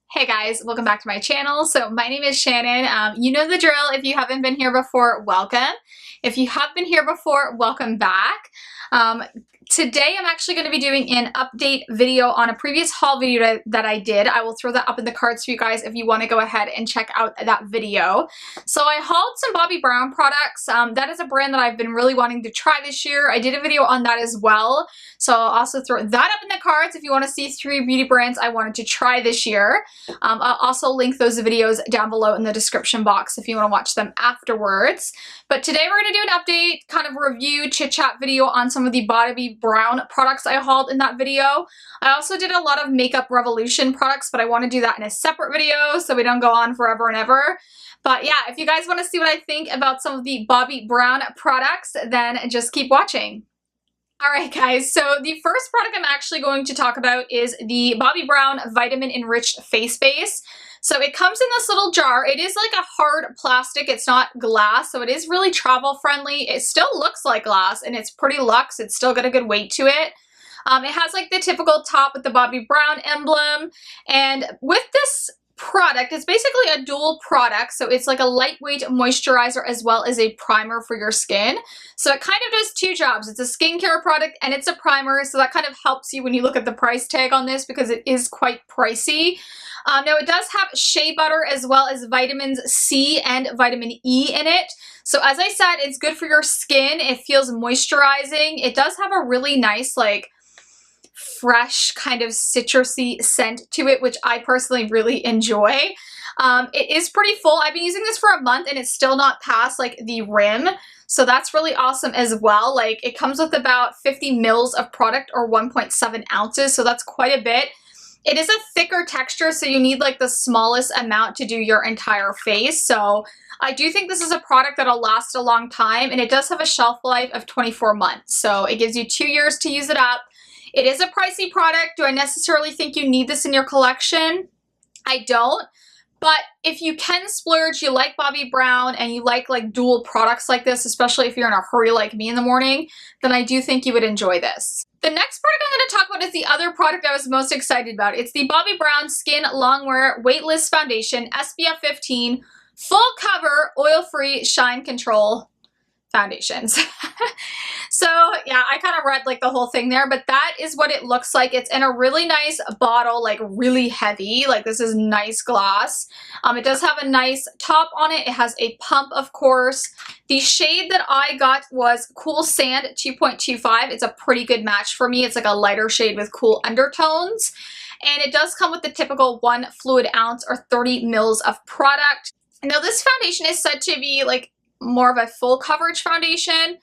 Hey guys, welcome back to my channel. So my name is Shannon. You know the drill. If you haven't been here before, welcome. If you have been here before, welcome back. Today I'm actually going to be doing an update video on a previous haul video that I did. I will throw that up in the cards for you guys if you want to go ahead and check out that video. So I hauled some Bobbi Brown products. That is a brand that I've been really wanting to try this year. I did a video on that as well. So I'll also throw that up in the cards if you want to see 3 beauty brands I wanted to try this year. I'll also link those videos down below in the description box if you want to watch them afterwards. But today we're going to do an update, kind of review, chit-chat video on some of the Bobbi Brown products I hauled in that video. I also did a lot of Makeup Revolution products, but I want to do that in a separate video so we don't go on forever and ever. But yeah, if you guys want to see what I think about some of the Bobbi Brown products, then just keep watching. Alright guys, so the first product I'm actually going to talk about is the Bobbi Brown Vitamin Enriched Face Base. So it comes in this little jar. It is like a hard plastic, it's not glass, so it is really travel friendly. It still looks like glass and it's pretty luxe. It's still got a good weight to it. It has like the typical top with the Bobbi Brown emblem, and with this product, it's basically a dual product, so it's like a lightweight moisturizer as well as a primer for your skin. So it kind of does 2 jobs. It's a skincare product and it's a primer, so that kind of helps you when you look at the price tag on this because it is quite pricey. Now it does have shea butter as well as vitamins C and vitamin E in it. So as I said, it's good for your skin. It feels moisturizing. It does have a really nice like fresh kind of citrusy scent to it, which I personally really enjoy. It is pretty full. I've been using this for a month and it's still not past like the rim. So that's really awesome as well. Like it comes with about 50 mils of product or 1.7 ounces. So that's quite a bit. It is a thicker texture, so you need like the smallest amount to do your entire face. So I do think this is a product that'll last a long time, and it does have a shelf life of 24 months. So it gives you 2 years to use it up. It is a pricey product. Do I necessarily think you need this in your collection? I don't. But if you can splurge, you like Bobbi Brown, and you like dual products like this, especially if you're in a hurry like me in the morning, then I do think you would enjoy this. The next product I'm going to talk about is the other product I was most excited about. It's the Bobbi Brown Skin Longwear Weightless Foundation SPF 15 Full Cover Oil-Free Shine Control Foundations. So yeah, I kind of read like the whole thing there, but that is what it looks like. It's in a really nice bottle, like really heavy. Like this is nice glass. It does have a nice top on it. It has a pump, of course. The shade that I got was Cool Sand 2.25. It's a pretty good match for me. It's like a lighter shade with cool undertones. And it does come with the typical 1 fluid ounce or 30 mils of product. Now this foundation is said to be like more of a full coverage foundation.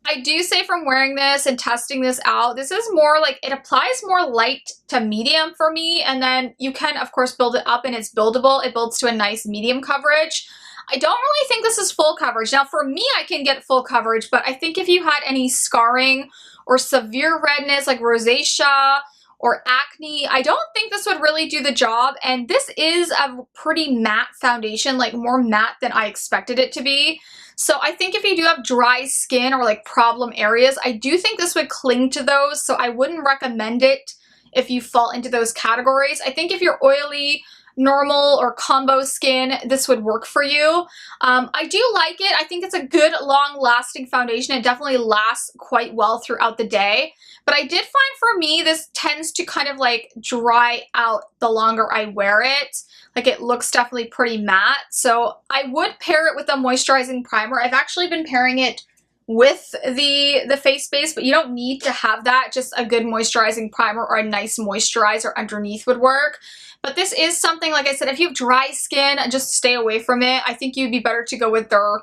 I do say from wearing this and testing this out, this is more like, it applies more light to medium for me, and then you can of course build it up and it's buildable. It builds to a nice medium coverage. I don't really think this is full coverage. Now for me, I can get full coverage, but I think if you had any scarring or severe redness like rosacea or acne, I don't think this would really do the job. And this is a pretty matte foundation, like more matte than I expected it to be. So I think if you do have dry skin or like problem areas, I do think this would cling to those. So I wouldn't recommend it if you fall into those categories. I think if you're oily, normal, or combo skin, this would work for you. I do like it. I think it's a good long-lasting foundation. It definitely lasts quite well throughout the day. But I did find for me, this tends to kind of like dry out the longer I wear it. Like it looks definitely pretty matte. So I would pair it with a moisturizing primer. I've actually been pairing it with the face base, but you don't need to have that. Just a good moisturizing primer or a nice moisturizer underneath would work. But this is something, like I said, if you have dry skin, just stay away from it. I think you'd be better to go with their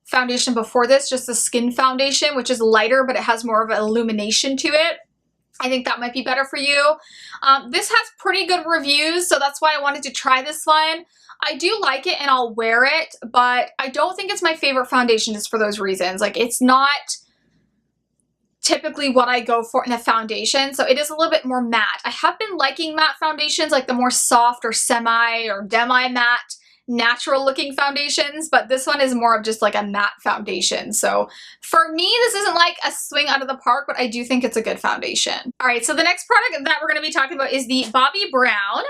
foundation before this, just the Skin Foundation, which is lighter, but it has more of an illumination to it. I think that might be better for you. This has pretty good reviews, so that's why I wanted to try this one. I do like it and I'll wear it, but I don't think it's my favorite foundation just for those reasons. Like it's not typically what I go for in a foundation, so it is a little bit more matte. I have been liking matte foundations, like the more soft or semi or demi-matte natural looking foundations, but this one is more of just like a matte foundation. So for me, this isn't like a swing out of the park, but I do think it's a good foundation. All right, so the next product that we're going to be talking about is the Bobbi Brown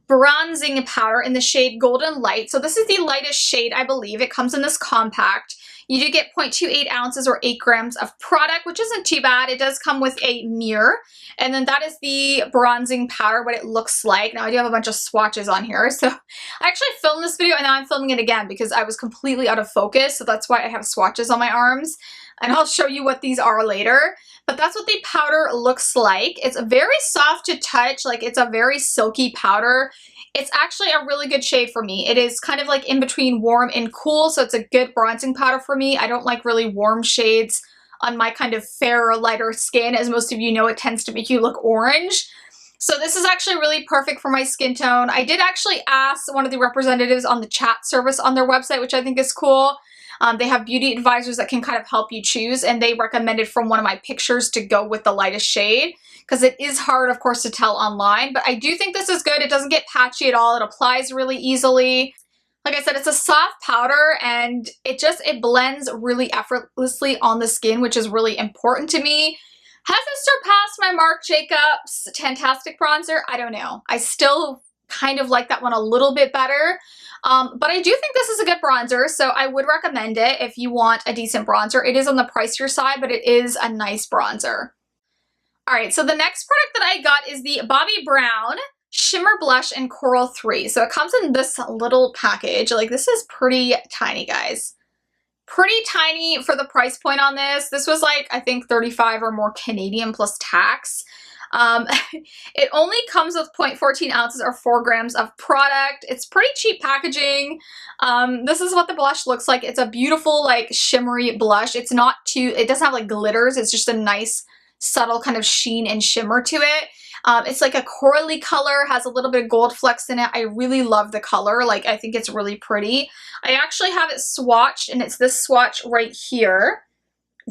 bronzing powder in the shade Golden Light. So this is the lightest shade, I believe. It comes in this compact. You do get 0.28 ounces or 8 grams of product, which isn't too bad. It does come with a mirror. And then that is the bronzing powder, what it looks like. Now I do have a bunch of swatches on here. So I actually filmed this video and now I'm filming it again because I was completely out of focus. So that's why I have swatches on my arms. And I'll show you what these are later. But that's what the powder looks like. It's very soft to touch. Like, it's a very silky powder. It's actually a really good shade for me. It is kind of like in between warm and cool, so it's a good bronzing powder for me. I don't like really warm shades on my kind of fairer, lighter skin. As most of you know, it tends to make you look orange. So this is actually really perfect for my skin tone. I did actually ask one of the representatives on the chat service on their website, which I think is cool. They have beauty advisors that can kind of help you choose, and they recommended from one of my pictures to go with the lightest shade because it is hard, of course, to tell online, but I do think this is good. It doesn't get patchy at all. It applies really easily. Like I said, it's a soft powder and it blends really effortlessly on the skin, which is really important to me. Has it surpassed my Marc Jacobs Fantastic Bronzer? I don't know. I still kind of like that one a little bit better. But I do think this is a good bronzer, so I would recommend it if you want a decent bronzer. It is on the pricier side, but it is a nice bronzer. All right, so the next product that I got is the Bobbi Brown Shimmer Blush in Coral 3. So it comes in this little package. Like, this is pretty tiny, guys. Pretty tiny for the price point on this. This was like, I think 35 or more Canadian plus tax. It only comes with 0.14 ounces or 4 grams of product. It's pretty cheap packaging. This is what the blush looks like. It's a beautiful, like, shimmery blush. It's not too, it doesn't have like glitters. It's just a nice, subtle kind of sheen and shimmer to it. It's like a corally color, has a little bit of gold flecks in it. I really love the color. Like, I think it's really pretty. I actually have it swatched, and it's this swatch right here.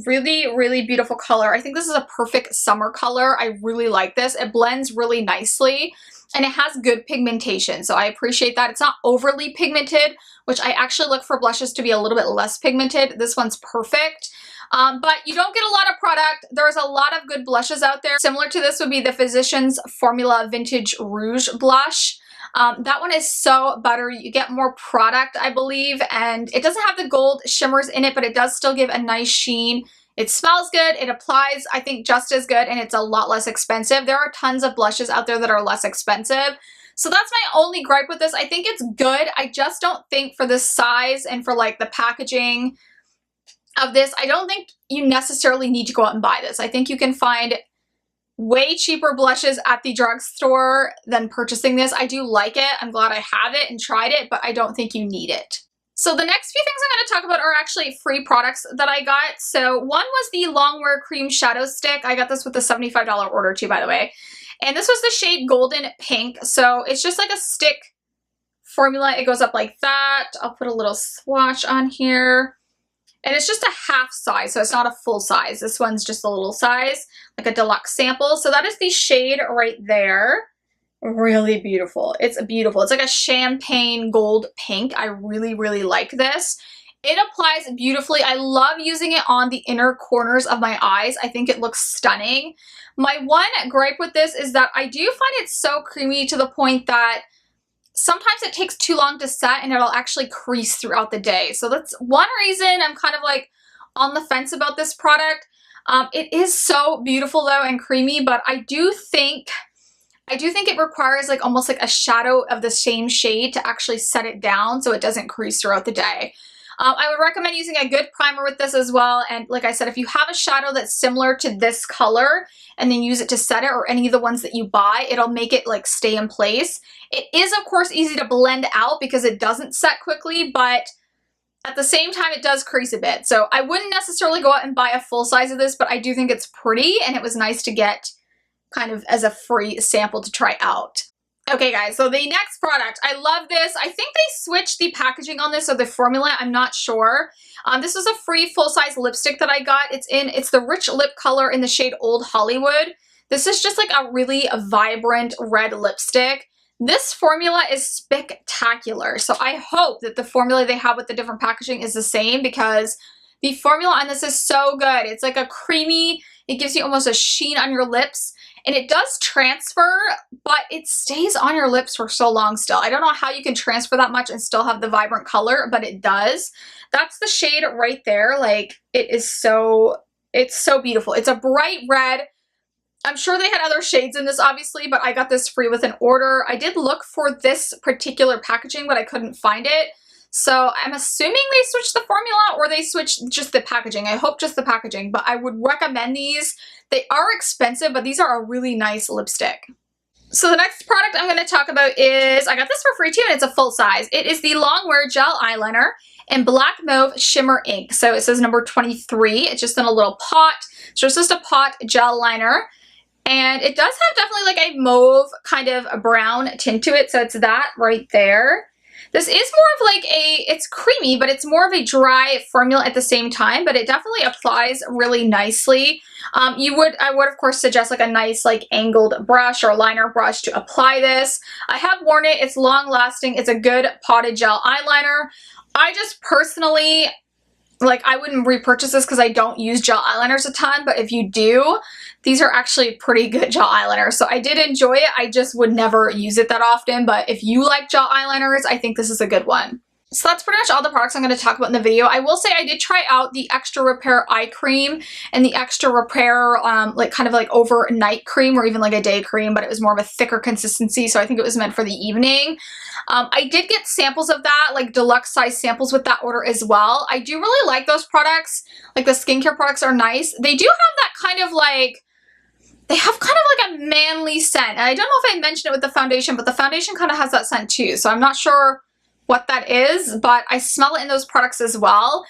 Really, really beautiful color. I think this is a perfect summer color. I really like this. It blends really nicely and it has good pigmentation. So I appreciate that. It's not overly pigmented, which I actually look for blushes to be a little bit less pigmented. This one's perfect. But you don't get a lot of product. There's a lot of good blushes out there. Similar to this would be the Physicians Formula Vintage Rouge Blush. That one is so better. You get more product, I believe, and it doesn't have the gold shimmers in it, but it does still give a nice sheen. It smells good. It applies, I think, just as good, and it's a lot less expensive. There are tons of blushes out there that are less expensive. So that's my only gripe with this. I think it's good. I just don't think for the size and for like the packaging of this, I don't think you necessarily need to go out and buy this. I think you can find way cheaper blushes at the drugstore than purchasing this. I do like it. I'm glad I have it and tried it, but I don't think you need it. So the next few things I'm going to talk about are actually free products that I got. So one was the Longwear Cream Shadow Stick. I got this with a $75 order too, by the way. And this was the shade Golden Pink. So it's just like a stick formula. It goes up like that. I'll put a little swatch on here. And it's just a half size, so it's not a full size. This one's just a little size, like a deluxe sample. So that is the shade right there. Really beautiful. It's beautiful. It's like a champagne gold pink. I really, really like this. It applies beautifully. I love using it on the inner corners of my eyes. I think it looks stunning. My one gripe with this is that I do find it so creamy to the point that sometimes it takes too long to set and it'll actually crease throughout the day. So that's one reason I'm kind of like on the fence about this product. It is so beautiful though and creamy, but I do think it requires like almost like a shadow of the same shade to actually set it down so it doesn't crease throughout the day. I would recommend using a good primer with this as well. And like I said, if you have a shadow that's similar to this color and then use it to set it, or any of the ones that you buy, it'll make it like stay in place. It is of course easy to blend out because it doesn't set quickly, but at the same time it does crease a bit. So I wouldn't necessarily go out and buy a full size of this, but I do think it's pretty and it was nice to get kind of as a free sample to try out. Okay guys, so the next product, I love this. I think they switched the packaging on this or the formula, I'm not sure. This was a free full-size lipstick that I got. It's the Rich Lip color in the shade Old Hollywood. This is just like a really vibrant red lipstick. This formula is spectacular. So I hope that the formula they have with the different packaging is the same because the formula on this is so good. It's like a creamy, it gives you almost a sheen on your lips. and it does transfer, but it stays on your lips for so long still. I don't know how you can transfer that much and still have the vibrant color, but it does. That's the shade right there. Like, it's so beautiful. It's a bright red. I'm sure they had other shades in this, obviously, but I got this free with an order. I did look for this particular packaging, but I couldn't find it. So I'm assuming they switched the formula or they switched just the packaging. I hope just the packaging, but I would recommend these. They are expensive, but these are a really nice lipstick. So the next product I'm going to talk about is, I got this for free too, and it's a full size. It is the Longwear Gel Eyeliner in Black Mauve Shimmer Ink. So it says number 23. It's just in a little pot. So it's just a pot gel liner. And it does have definitely like a mauve kind of a brown tint to it. So it's that right there. This is more of like it's creamy, but it's more of a dry formula at the same time, but it definitely applies really nicely. I would of course suggest like a nice like angled brush or liner brush to apply this. I have worn it. It's long lasting. It's a good potted gel eyeliner. I just personally, like, I wouldn't repurchase this because I don't use gel eyeliners a ton, but if you do, these are actually pretty good gel eyeliners. So I did enjoy it. I just would never use it that often, but if you like gel eyeliners, I think this is a good one. So that's pretty much all the products I'm going to talk about in the video. I will say I did try out the Extra Repair Eye Cream and the Extra Repair like kind of like overnight cream or even like a day cream, but it was more of a thicker consistency, so I think it was meant for the evening. I did get samples of that, like deluxe size samples with that order as well. I do really like those products. Like the skincare products are nice. They do have that kind of like, they have kind of like a manly scent. And I don't know if I mentioned it with the foundation, but the foundation kind of has that scent too. So I'm not sure what that is, but I smell it in those products as well.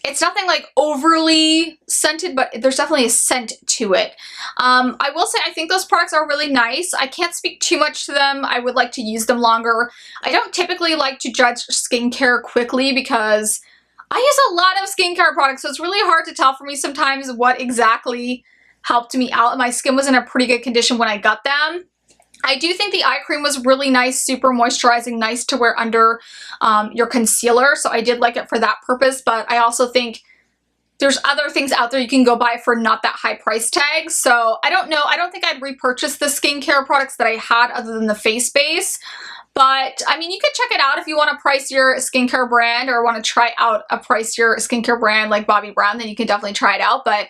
It's nothing like overly scented, but there's definitely a scent to it. I will say I think those products are really nice. I can't speak too much to them. I would like to use them longer. I don't typically like to judge skincare quickly because I use a lot of skincare products, so it's really hard to tell for me sometimes what exactly helped me out. My skin was in a pretty good condition when I got them. I do think the eye cream was really nice, super moisturizing, nice to wear under your concealer, so I did like it for that purpose, but I also think there's other things out there you can go buy for not that high price tag, so I don't know. I don't think I'd repurchase the skincare products that I had other than the face base, but I mean, you could check it out if you want to price your skincare brand or want to try out a price your skincare brand like Bobbi Brown, then you can definitely try it out, but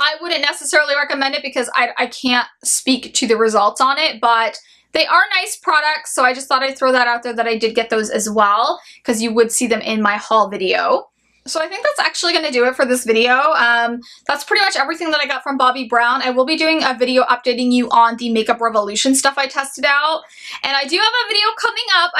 I wouldn't necessarily recommend it because I can't speak to the results on it, but they are nice products, so I just thought I'd throw that out there that I did get those as well because you would see them in my haul video. So I think that's actually going to do it for this video. That's pretty much everything that I got from Bobbi Brown. I will be doing a video updating you on the Makeup Revolution stuff I tested out. And I do have a video coming up.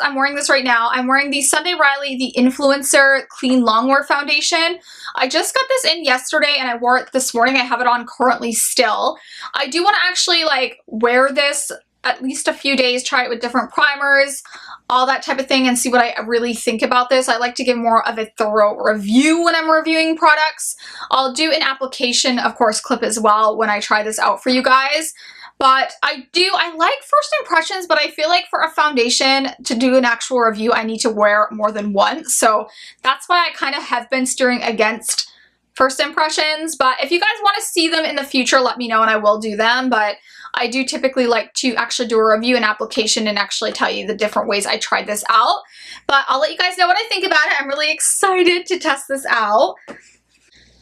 I'm wearing this right now. I'm wearing the Sunday Riley, the Influencer Clean Longwear Foundation. I just got this in yesterday and I wore it this morning. I have it on currently still. I do want to actually like wear this at least a few days, try it with different primers, all that type of thing, and see what I really think about this. I like to give more of a thorough review when I'm reviewing products. I'll do an application, of course, clip as well when I try this out for you guys. But I like first impressions, but I feel like for a foundation to do an actual review, I need to wear more than once. So that's why I kind of have been steering against first impressions. But if you guys want to see them in the future, let me know and I will do them. But I do typically like to actually do a review and application and actually tell you the different ways I tried this out. But I'll let you guys know what I think about it. I'm really excited to test this out.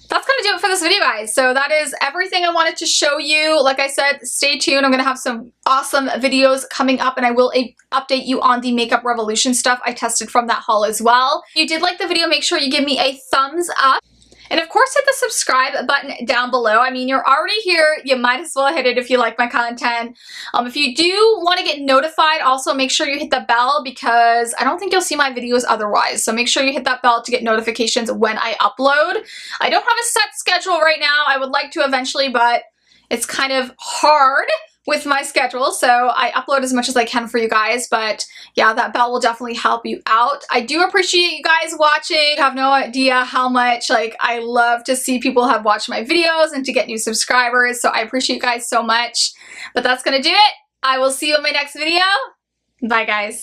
That's going to do it for this video, guys. So that is everything I wanted to show you. Like I said, stay tuned. I'm going to have some awesome videos coming up and I will update you on the Makeup Revolution stuff I tested from that haul as well. If you did like the video, make sure you give me a thumbs up. And of course, hit the subscribe button down below. I mean, you're already here. You might as well hit it if you like my content. If you do want to get notified, also make sure you hit the bell because I don't think you'll see my videos otherwise. So make sure you hit that bell to get notifications when I upload. I don't have a set schedule right now. I would like to eventually, but it's kind of hard with my schedule, so I upload as much as I can for you guys, but yeah, that bell will definitely help you out. I do appreciate you guys watching. I have no idea how much, like, I love to see people have watched my videos and to get new subscribers, so I appreciate you guys so much. But that's gonna do it. I will see you in my next video. Bye, guys.